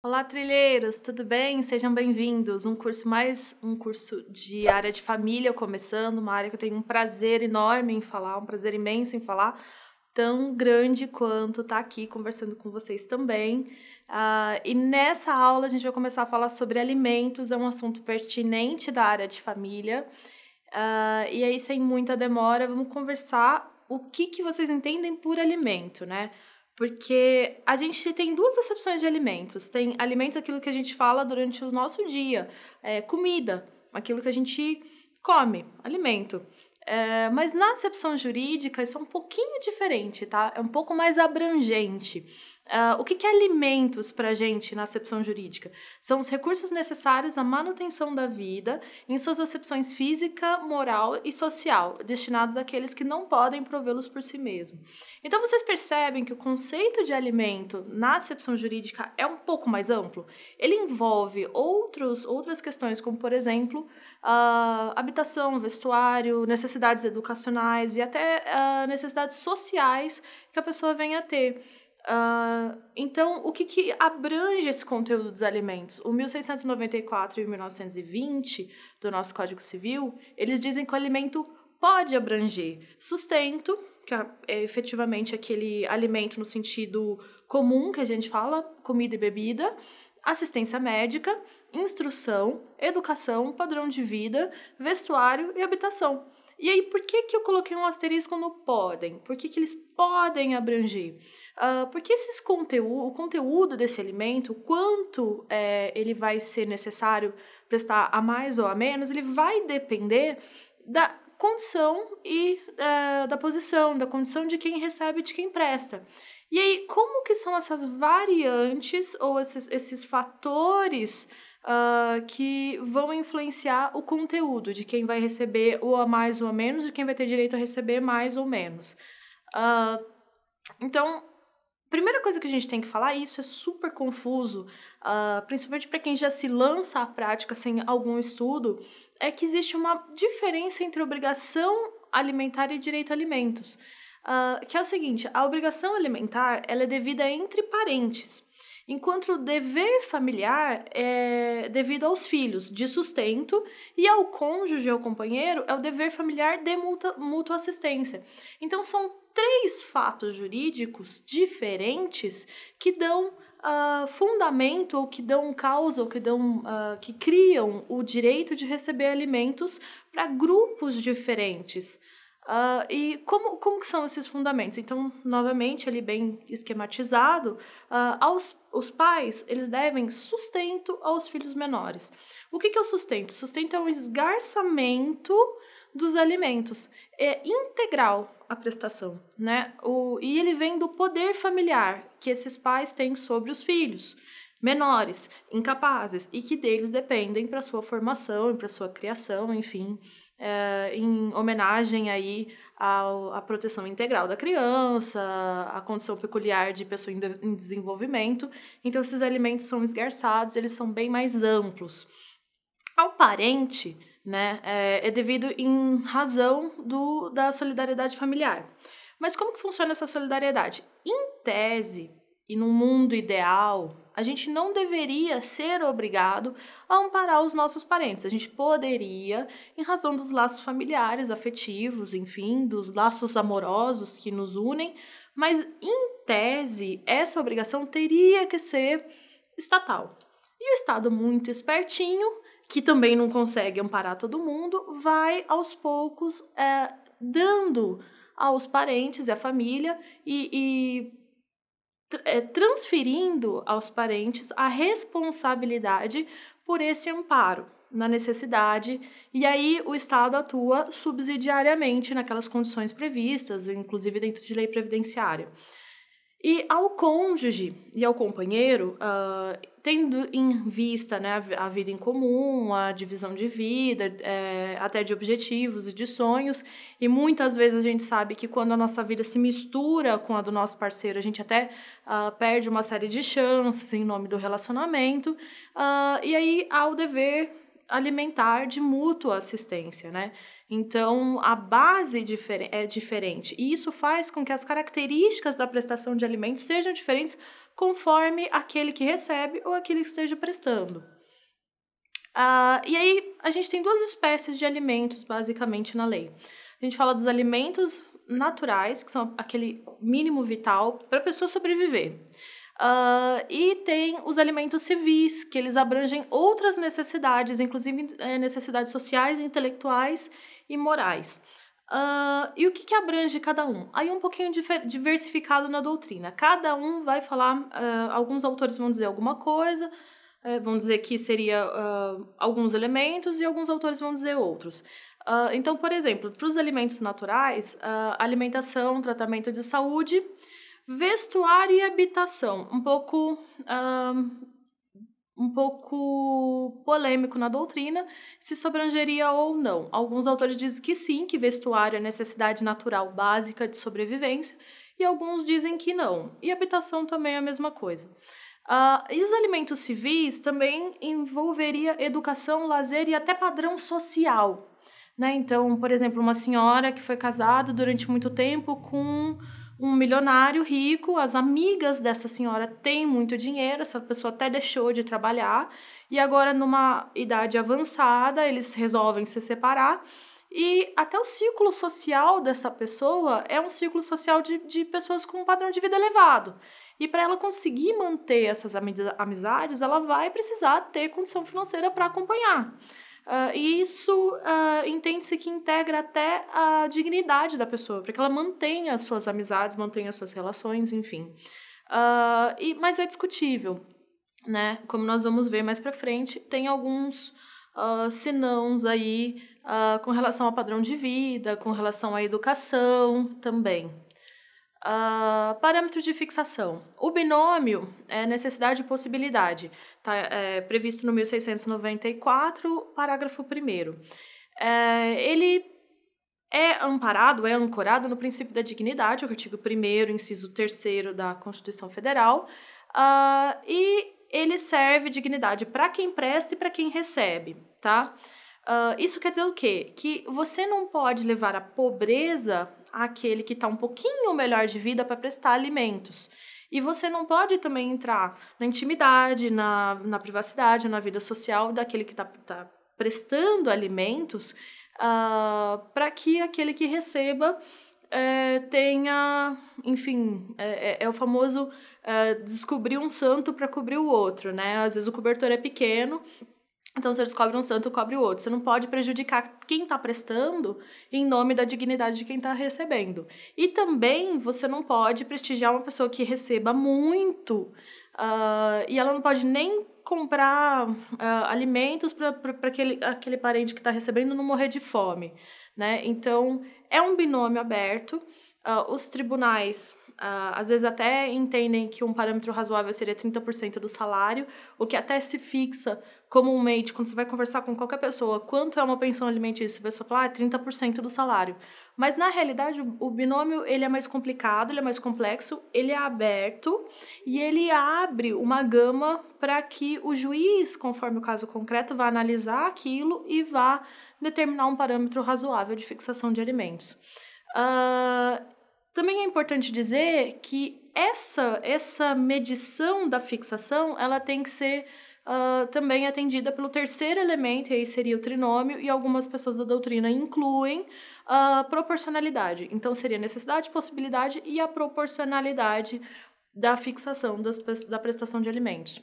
Olá, trilheiros, tudo bem? Sejam bem-vindos. Um curso de área de família começando, uma área que eu tenho um prazer enorme em falar, um prazer imenso em falar, tão grande quanto estar aqui conversando com vocês também. E nessa aula a gente vai começar a falar sobre alimentos, é um assunto pertinente da área de família. E aí, sem muita demora, vamos conversar o que vocês entendem por alimento, né? Porque a gente tem duas acepções de alimentos. Tem alimentos, aquilo que a gente fala durante o nosso dia, comida, aquilo que a gente come, alimento. Mas na acepção jurídica, isso é um pouquinho diferente, tá? É um pouco mais abrangente. O que é alimentos para a gente na acepção jurídica? São os recursos necessários à manutenção da vida em suas acepções física, moral e social, destinados àqueles que não podem provê-los por si mesmos. Então, vocês percebem que o conceito de alimento na acepção jurídica é um pouco mais amplo? Ele envolve outras questões, como, por exemplo, habitação, vestuário, necessidades educacionais e até necessidades sociais que a pessoa venha a ter. Então, o que abrange esse conteúdo dos alimentos? O 1694 e o 1920 do nosso Código Civil, eles dizem que o alimento pode abranger sustento, que é efetivamente aquele alimento no sentido comum que a gente fala, comida e bebida, assistência médica, instrução, educação, padrão de vida, vestuário e habitação. E aí, por que eu coloquei um asterisco no podem? Por que eles podem abranger? Porque o conteúdo desse alimento, quanto ele vai ser necessário prestar a mais ou a menos, ele vai depender da condição e da posição, da condição de quem recebe e de quem presta. E aí, como que são essas variantes ou esses fatores que vão influenciar o conteúdo de quem vai receber ou a mais ou a menos, de quem vai ter direito a receber mais ou menos? Então, primeira coisa que a gente tem que falar, e isso é super confuso, principalmente para quem já se lança à prática sem algum estudo, é que existe uma diferença entre obrigação alimentar e direito a alimentos. Que é o seguinte, a obrigação alimentar ela é devida entre parentes, enquanto o dever familiar é devido aos filhos, de sustento, e ao cônjuge, ao companheiro, é o dever familiar de mútua assistência. Então, são três fatos jurídicos diferentes que dão fundamento, ou que dão causa, ou que criam o direito de receber alimentos para grupos diferentes. E como que são esses fundamentos? Então, novamente, ali bem esquematizado, os pais, eles devem sustento aos filhos menores. O que é o sustento? Sustento é um esgarçamento dos alimentos. É integral a prestação, né? E ele vem do poder familiar que esses pais têm sobre os filhos menores, incapazes, e que deles dependem para sua formação e para sua criação, enfim, em homenagem aí à proteção integral da criança, à condição peculiar de pessoa em desenvolvimento. Então, esses alimentos são esgarçados, eles são bem mais amplos. Ao parente, né, é devido em razão da solidariedade familiar. Mas como que funciona essa solidariedade? Em tese, e no mundo ideal, a gente não deveria ser obrigado a amparar os nossos parentes. A gente poderia, em razão dos laços familiares, afetivos, enfim, dos laços amorosos que nos unem, mas, em tese, essa obrigação teria que ser estatal. E o Estado, muito espertinho, que também não consegue amparar todo mundo, vai, aos poucos, dando aos parentes e à família e transferindo aos parentes a responsabilidade por esse amparo na necessidade, e aí o Estado atua subsidiariamente naquelas condições previstas, inclusive dentro de lei previdenciária. E ao cônjuge e ao companheiro, tendo em vista, né, a vida em comum, a divisão de vida, até de objetivos e de sonhos, e muitas vezes a gente sabe que quando a nossa vida se mistura com a do nosso parceiro, a gente até perde uma série de chances em nome do relacionamento, e aí há o dever alimentar de mútua assistência, né? Então, a base é diferente. E isso faz com que as características da prestação de alimentos sejam diferentes conforme aquele que recebe ou aquele que esteja prestando. E aí, a gente tem 2 espécies de alimentos, basicamente, na lei. A gente fala dos alimentos naturais, que são aquele mínimo vital para a pessoa sobreviver. E tem os alimentos civis, que eles abrangem outras necessidades, inclusive necessidades sociais, intelectuais e morais. E o que abrange cada um? Aí um pouquinho diversificado na doutrina. Cada um vai falar, alguns autores vão dizer alguma coisa, vão dizer que seria alguns elementos e alguns autores vão dizer outros. Então, por exemplo, para os alimentos naturais, alimentação, tratamento de saúde, vestuário e habitação. Um pouco polêmico na doutrina, se isso abrangeria ou não. Alguns autores dizem que sim, que vestuário é necessidade natural básica de sobrevivência, e alguns dizem que não. E habitação também é a mesma coisa. E os alimentos civis também envolveria educação, lazer e até padrão social. Né? Então, por exemplo, uma senhora que foi casada durante muito tempo com um milionário rico, as amigas dessa senhora têm muito dinheiro, essa pessoa até deixou de trabalhar, e agora, numa idade avançada, eles resolvem se separar, e até o círculo social dessa pessoa é um círculo social de pessoas com um padrão de vida elevado. E para ela conseguir manter essas amizades, ela vai precisar ter condição financeira para acompanhar. E isso entende-se que integra até a dignidade da pessoa, para que ela mantenha as suas amizades, mantenha as suas relações, enfim. Mas é discutível, né? Como nós vamos ver mais para frente, tem alguns senãos aí com relação ao padrão de vida, com relação à educação também. Parâmetros de fixação. O binômio é necessidade e possibilidade. Está previsto no 1694, parágrafo 1º. Ele é ancorado no princípio da dignidade, o artigo 1º, inciso 3º da Constituição Federal, e ele serve dignidade para quem presta e para quem recebe, tá? Isso quer dizer o quê? Que você não pode levar a pobreza àquele que está um pouquinho melhor de vida para prestar alimentos. E você não pode também entrar na intimidade, na privacidade, na vida social daquele que está prestando alimentos para que aquele que receba tenha, enfim, é o famoso descobrir um santo para cobrir o outro, né? Às vezes o cobertor é pequeno, então você descobre um santo e cobre o outro. Você não pode prejudicar quem está prestando em nome da dignidade de quem está recebendo. E também você não pode prestigiar uma pessoa que receba muito e ela não pode nem comprar alimentos para aquele parente que está recebendo não morrer de fome, né? Então, é um binômio aberto. Os tribunais, às vezes, até entendem que um parâmetro razoável seria 30% do salário, o que até se fixa comumente, quando você vai conversar com qualquer pessoa, quanto é uma pensão alimentícia, a pessoa fala, 30% do salário. Mas, na realidade, o binômio ele é mais complicado, ele é mais complexo, ele é aberto e ele abre uma gama para que o juiz, conforme o caso concreto, vá analisar aquilo e vá determinar um parâmetro razoável de fixação de alimentos. Também é importante dizer que essa medição da fixação ela tem que ser também atendida pelo terceiro elemento, e aí seria o trinômio, e algumas pessoas da doutrina incluem proporcionalidade. Então, seria necessidade, possibilidade e a proporcionalidade da fixação da prestação de alimentos.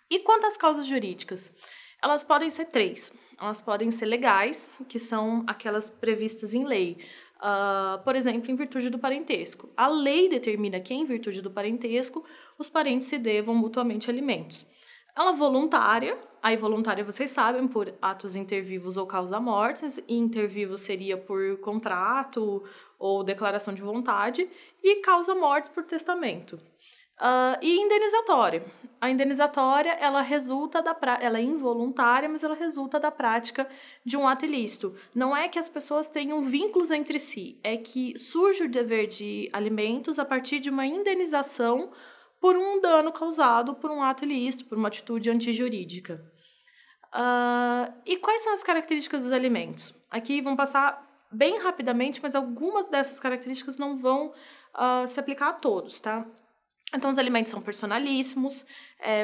E quanto às causas jurídicas? Elas podem ser 3. Elas podem ser legais, que são aquelas previstas em lei. Por exemplo, em virtude do parentesco. A lei determina que, em virtude do parentesco, os parentes se devam mutuamente alimentos. Ela é voluntária, aí voluntária vocês sabem, por atos intervivos ou causa-mortes, e intervivo seria por contrato ou declaração de vontade, e causa-mortes por testamento. E indenizatória. A indenizatória, ela é involuntária, mas ela resulta da prática de um ato ilícito. Não é que as pessoas tenham vínculos entre si, é que surge o dever de alimentos a partir de uma indenização por um dano causado por um ato ilícito, por uma atitude antijurídica. E quais são as características dos alimentos? Aqui vão passar bem rapidamente, mas algumas dessas características não vão se aplicar a todos, tá? Então, os alimentos são personalíssimos,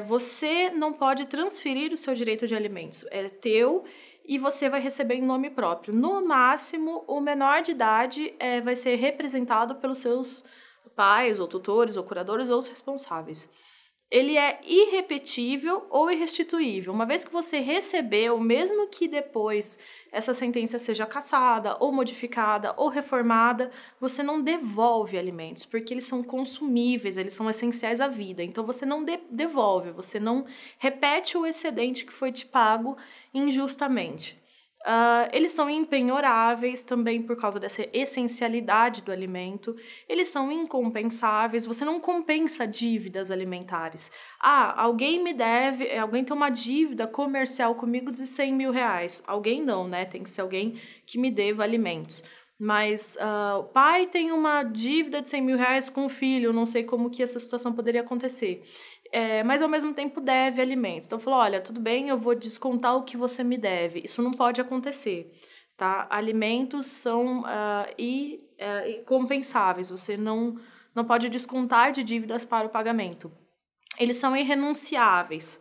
você não pode transferir o seu direito de alimentos, é teu e você vai receber em nome próprio. No máximo, o menor de idade vai ser representado pelos seus pais, ou tutores, ou curadores, ou os responsáveis. Ele é irrepetível ou irrestituível. Uma vez que você recebeu, mesmo que depois essa sentença seja cassada, ou modificada, ou reformada, você não devolve alimentos, porque eles são consumíveis, eles são essenciais à vida. Então, você não devolve, você não repete o excedente que foi te pago injustamente. Eles são impenhoráveis também por causa dessa essencialidade do alimento. Eles são incompensáveis, você não compensa dívidas alimentares. Alguém me deve, alguém tem uma dívida comercial comigo de 100 mil reais. Alguém não, né? Tem que ser alguém que me deva alimentos. Mas o pai tem uma dívida de 100 mil reais com o filho, não sei como que essa situação poderia acontecer. Mas ao mesmo tempo deve alimentos. Então, falou, olha, tudo bem, eu vou descontar o que você me deve. Isso não pode acontecer, tá? Alimentos são incompensáveis, você não pode descontar de dívidas para o pagamento. Eles são irrenunciáveis.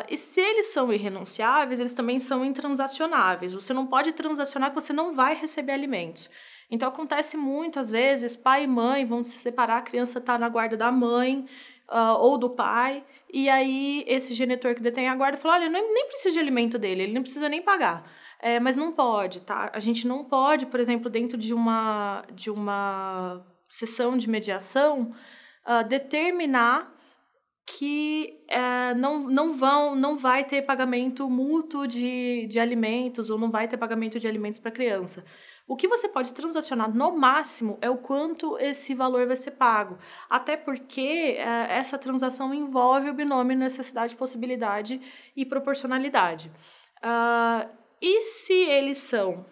E se eles são irrenunciáveis, eles também são intransacionáveis. Você não pode transacionar que você não vai receber alimentos. Então, acontece muitas vezes, pai e mãe vão se separar, a criança está na guarda da mãe, ou do pai, e aí esse genitor que detém a guarda fala, olha, nem precisa de alimento dele, ele não precisa nem pagar. Mas não pode, tá? A gente não pode, por exemplo, dentro de uma sessão de mediação, determinar que não vai ter pagamento mútuo de alimentos ou não vai ter pagamento de alimentos para criança. O que você pode transacionar no máximo é o quanto esse valor vai ser pago. Até porque essa transação envolve o binômio necessidade, possibilidade e proporcionalidade. E se eles são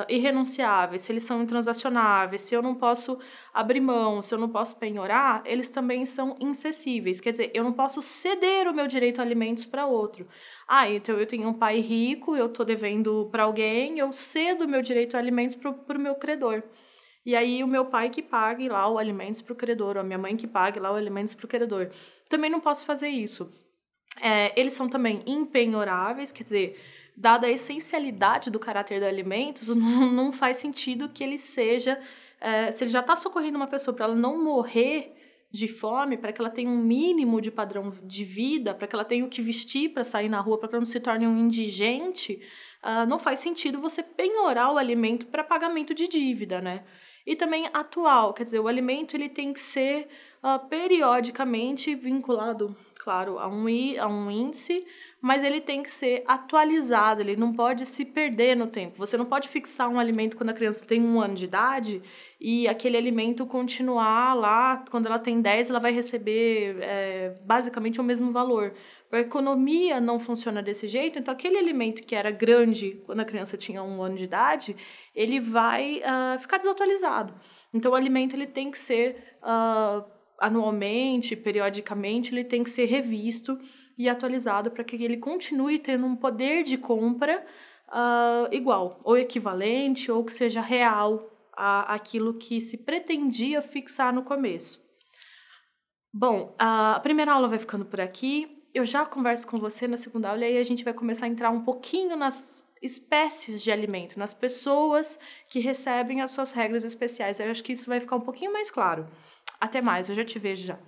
irrenunciáveis, se eles são intransacionáveis, se eu não posso abrir mão, se eu não posso penhorar, eles também são incessíveis. Quer dizer, eu não posso ceder o meu direito a alimentos para outro. Então eu tenho um pai rico, eu estou devendo para alguém, eu cedo o meu direito a alimentos para o meu credor. E aí o meu pai que pague lá o alimentos para o credor, ou a minha mãe que pague lá o alimentos para o credor. Também não posso fazer isso. Eles são também impenhoráveis, quer dizer, dada a essencialidade do caráter do alimentos, não faz sentido que ele seja... se ele já está socorrendo uma pessoa para ela não morrer de fome, para que ela tenha um mínimo de padrão de vida, para que ela tenha o que vestir para sair na rua, para que ela não se torne um indigente, não faz sentido você penhorar o alimento para pagamento de dívida, né? E também atual, quer dizer, o alimento ele tem que ser periodicamente vinculado, claro, a um índice, mas ele tem que ser atualizado, ele não pode se perder no tempo. Você não pode fixar um alimento quando a criança tem 1 ano de idade e aquele alimento continuar lá, quando ela tem 10, ela vai receber basicamente o mesmo valor. A economia não funciona desse jeito, então aquele alimento que era grande quando a criança tinha 1 ano de idade, ele vai ficar desatualizado. Então o alimento ele tem que ser anualmente, periodicamente, ele tem que ser revisto e atualizado para que ele continue tendo um poder de compra igual, ou equivalente, ou que seja real àquilo que se pretendia fixar no começo. Bom, a primeira aula vai ficando por aqui. Eu já converso com você na segunda aula e aí a gente vai começar a entrar um pouquinho nas espécies de alimento, nas pessoas que recebem as suas regras especiais. Eu acho que isso vai ficar um pouquinho mais claro. Até mais, eu já te vejo já.